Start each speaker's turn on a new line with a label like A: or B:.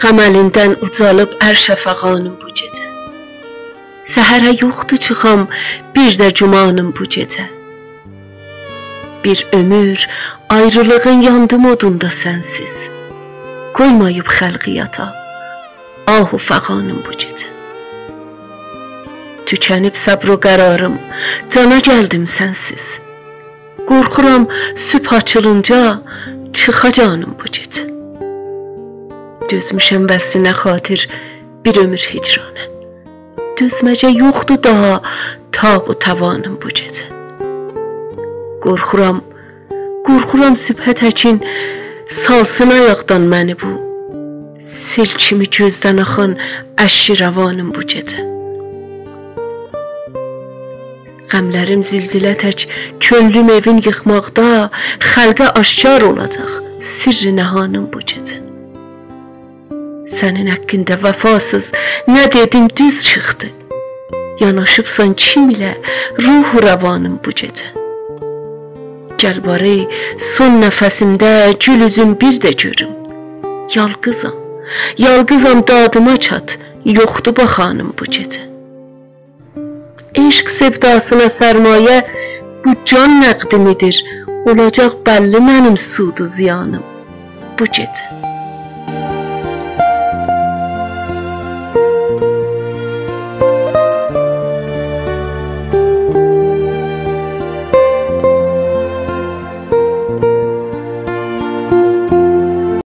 A: Qam əlindən ucalıb ərşəfəqanım bu gecə. Səhərə yoxdur çıxam bir də cumanım bu gecə. Bir ömür ayrılığın yandım odunda sənsiz. Qoymayıb xəlqi yata, ahu fəqanım bu gecə. Tükənib səbr-o qərarım, cana gəldim sənsiz. Qorxuram sübh açılınca çıxacanım bu gecə. Dözmüşəm vəslinə xatir bir ömür hicranə. Dözməcə yoxdur daha tab o tavanım bu gecə. Qorxuram sübhə təkin salsın ayaqdan məni bu. Sel kimi gözdən axan əşşi rəvanım bu gecə. Qəmlərim zilzilə tək könlüm evin yıxmaqda, xəlqə aşkar olacaq sirri nəhanım bu gecə. Sənin haqqında vəfasız nə dedim düz çıxdı. Yanaşıbsan kim ilə ruhu rəvanım bu gecə. Gəl barı son nəfəsimdə gül üzün bir də görüm. Yalqızam dadıma çat, yoxdur baxanım bu gecə. Eşq sevdasına sərmayə bu can nəqdimidir. Olacaq bəlli mənim sudu ziyanım bu gecə.